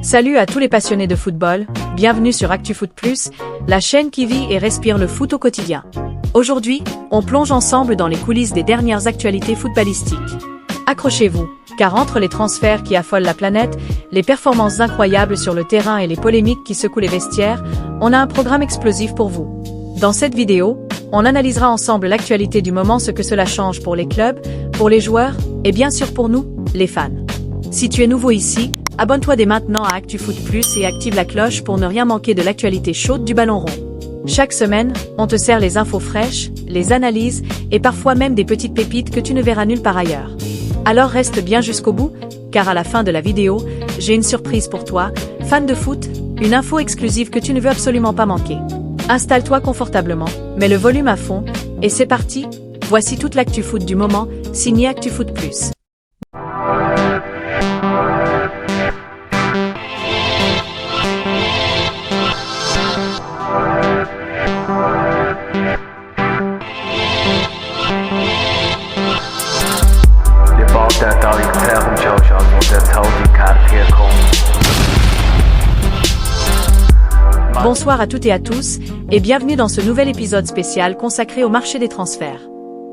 Salut à tous les passionnés de football, bienvenue sur ActuFoot+, la chaîne qui vit et respire le foot au quotidien. Aujourd'hui, on plonge ensemble dans les coulisses des dernières actualités footballistiques. Accrochez-vous, car entre les transferts qui affolent la planète, les performances incroyables sur le terrain et les polémiques qui secouent les vestiaires, on a un programme explosif pour vous. Dans cette vidéo, on analysera ensemble l'actualité du moment, ce que cela change pour les clubs, pour les joueurs, et bien sûr pour nous, les fans. Si tu es nouveau ici, abonne-toi dès maintenant à ActuFoot+ et active la cloche pour ne rien manquer de l'actualité chaude du ballon rond. Chaque semaine, on te sert les infos fraîches, les analyses, et parfois même des petites pépites que tu ne verras nulle part ailleurs. Alors reste bien jusqu'au bout, car à la fin de la vidéo, j'ai une surprise pour toi, fan de foot, une info exclusive que tu ne veux absolument pas manquer. Installe-toi confortablement, mets le volume à fond, et c'est parti, voici toute l'actu foot du moment, signé ActuFoot+. Bonsoir à toutes et à tous, et bienvenue dans ce nouvel épisode spécial consacré au marché des transferts.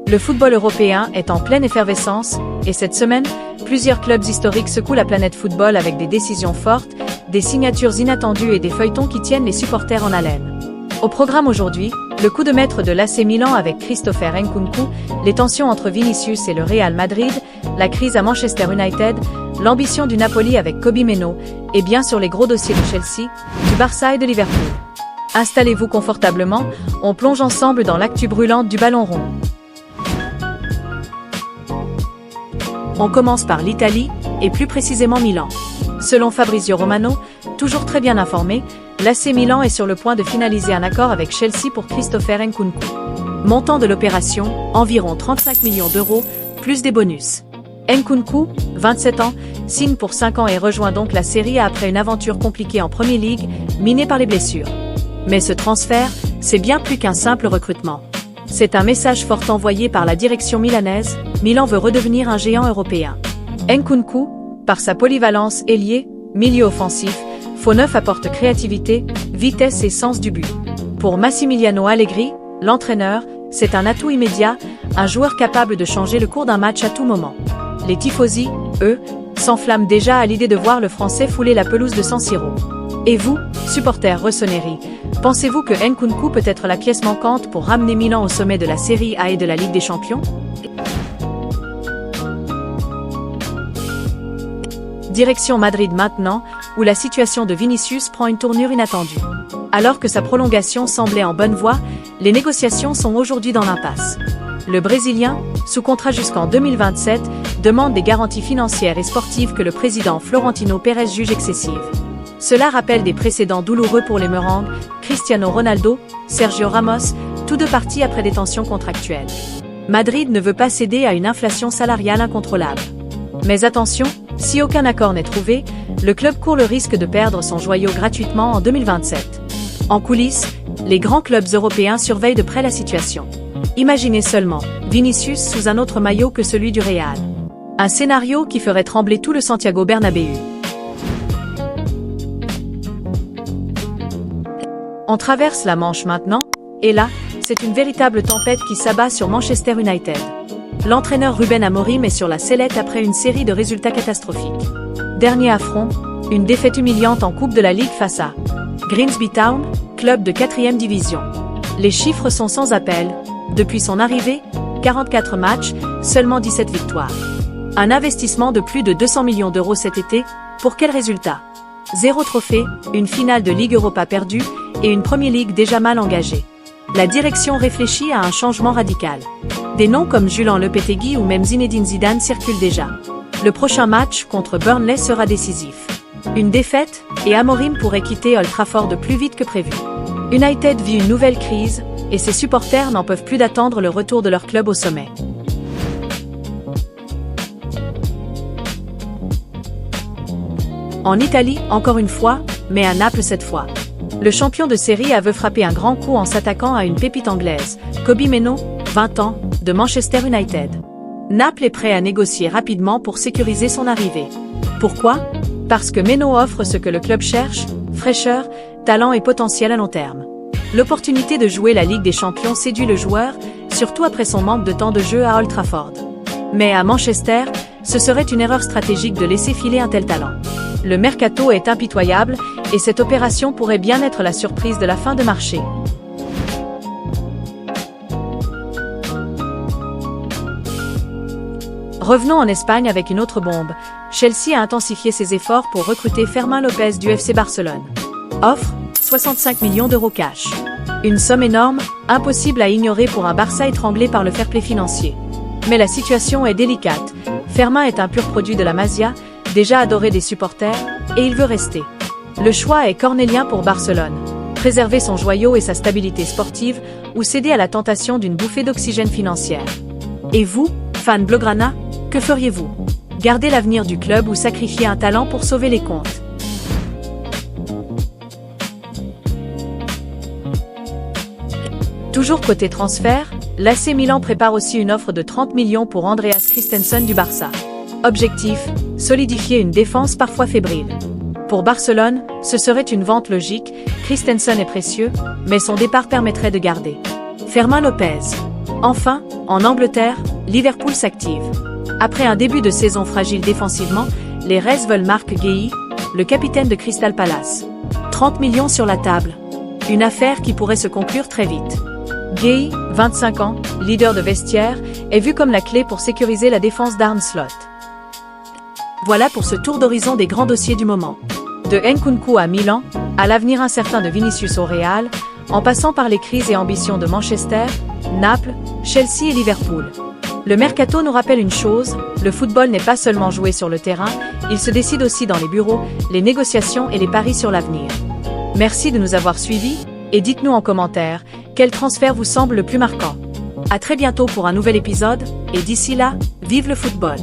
Le football européen est en pleine effervescence, et cette semaine, plusieurs clubs historiques secouent la planète football avec des décisions fortes, des signatures inattendues et des feuilletons qui tiennent les supporters en haleine. Au programme aujourd'hui, le coup de maître de l'AC Milan avec Christopher Nkunku, les tensions entre Vinicius et le Real Madrid, la crise à Manchester United, l'ambition du Napoli avec Kobe Mainoo, et bien sûr les gros dossiers de Chelsea, du Barça et de Liverpool. Installez-vous confortablement, on plonge ensemble dans l'actu brûlante du ballon rond. On commence par l'Italie, et plus précisément Milan. Selon Fabrizio Romano, toujours très bien informé, l'AC Milan est sur le point de finaliser un accord avec Chelsea pour Christopher Nkunku. Montant de l'opération, environ 35 millions d'euros, plus des bonus. Nkunku, 27 ans, signe pour 5 ans et rejoint donc la Serie A après une aventure compliquée en Premier League, minée par les blessures. Mais ce transfert, c'est bien plus qu'un simple recrutement. C'est un message fort envoyé par la direction milanaise, Milan veut redevenir un géant européen. Nkunku, par sa polyvalence ailier, milieu offensif, faux neuf apporte créativité, vitesse et sens du but. Pour Massimiliano Allegri, l'entraîneur, c'est un atout immédiat, un joueur capable de changer le cours d'un match à tout moment. Les tifosi, eux, s'enflamment déjà à l'idée de voir le Français fouler la pelouse de San Siro. Et vous, supporters rossoneri, pensez-vous que Nkunku peut être la pièce manquante pour ramener Milan au sommet de la Serie A et de la Ligue des Champions? Direction Madrid maintenant, où la situation de Vinicius prend une tournure inattendue. Alors que sa prolongation semblait en bonne voie, les négociations sont aujourd'hui dans l'impasse. Le Brésilien, sous contrat jusqu'en 2027, demande des garanties financières et sportives que le président Florentino Pérez juge excessives. Cela rappelle des précédents douloureux pour les Merengues, Cristiano Ronaldo, Sergio Ramos, tous deux partis après des tensions contractuelles. Madrid ne veut pas céder à une inflation salariale incontrôlable. Mais attention, si aucun accord n'est trouvé, le club court le risque de perdre son joyau gratuitement en 2027. En coulisses, les grands clubs européens surveillent de près la situation. Imaginez seulement, Vinicius sous un autre maillot que celui du Real. Un scénario qui ferait trembler tout le Santiago Bernabéu. On traverse la Manche maintenant, et là, c'est une véritable tempête qui s'abat sur Manchester United. L'entraîneur Ruben Amorim est sur la sellette après une série de résultats catastrophiques. Dernier affront, une défaite humiliante en Coupe de la Ligue face à Grimsby Town, club de 4e division. Les chiffres sont sans appel. Depuis son arrivée, 44 matchs, seulement 17 victoires. Un investissement de plus de 200 millions d'euros cet été, pour quel résultat? 0 trophée, une finale de Ligue Europa perdue, et une Premier League déjà mal engagée. La direction réfléchit à un changement radical. Des noms comme Julen Lopetegui ou même Zinedine Zidane circulent déjà. Le prochain match contre Burnley sera décisif. Une défaite, et Amorim pourrait quitter Old Trafford plus vite que prévu. United vit une nouvelle crise, et ses supporters n'en peuvent plus d'attendre le retour de leur club au sommet. En Italie, encore une fois, mais à Naples cette fois. Le champion de Serie A veut frapper un grand coup en s'attaquant à une pépite anglaise, Kobe Mainoo, 20 ans, de Manchester United. Naples est prêt à négocier rapidement pour sécuriser son arrivée. Pourquoi? Parce que Meno offre ce que le club cherche, fraîcheur, talent et potentiel à long terme. L'opportunité de jouer la Ligue des Champions séduit le joueur, surtout après son manque de temps de jeu à Old Trafford. Mais à Manchester, ce serait une erreur stratégique de laisser filer un tel talent. Le mercato est impitoyable et cette opération pourrait bien être la surprise de la fin de marché. Revenons en Espagne avec une autre bombe. Chelsea a intensifié ses efforts pour recruter Fermín López du FC Barcelone. Offre, 65 millions d'euros cash. Une somme énorme, impossible à ignorer pour un Barça étranglé par le fair-play financier. Mais la situation est délicate. Fermín est un pur produit de la Masia, déjà adoré des supporters, et il veut rester. Le choix est cornélien pour Barcelone. Préserver son joyau et sa stabilité sportive, ou céder à la tentation d'une bouffée d'oxygène financière. Et vous, fan Blaugrana, que feriez-vous? Garder l'avenir du club ou sacrifier un talent pour sauver les comptes? Toujours côté transfert, l'AC Milan prépare aussi une offre de 30 millions pour Andreas Christensen du Barça. Objectif, solidifier une défense parfois fébrile. Pour Barcelone, ce serait une vente logique, Christensen est précieux, mais son départ permettrait de garder Fermín López. Enfin, en Angleterre, Liverpool s'active. Après un début de saison fragile défensivement, les Reds veulent Marc Guéhi, le capitaine de Crystal Palace. 30 millions sur la table. Une affaire qui pourrait se conclure très vite. Guéhi, 25 ans, leader de vestiaire, est vu comme la clé pour sécuriser la défense d'Arne Slot. Voilà pour ce tour d'horizon des grands dossiers du moment. De Nkunku à Milan, à l'avenir incertain de Vinicius au Real, en passant par les crises et ambitions de Manchester, Naples, Chelsea et Liverpool. Le mercato nous rappelle une chose, le football n'est pas seulement joué sur le terrain, il se décide aussi dans les bureaux, les négociations et les paris sur l'avenir. Merci de nous avoir suivis, et dites-nous en commentaire, quel transfert vous semble le plus marquant. À très bientôt pour un nouvel épisode, et d'ici là, vive le football!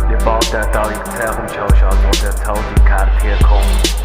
Der Ball der da liegt herumschaust, als wo der Tau die Karte herkommt.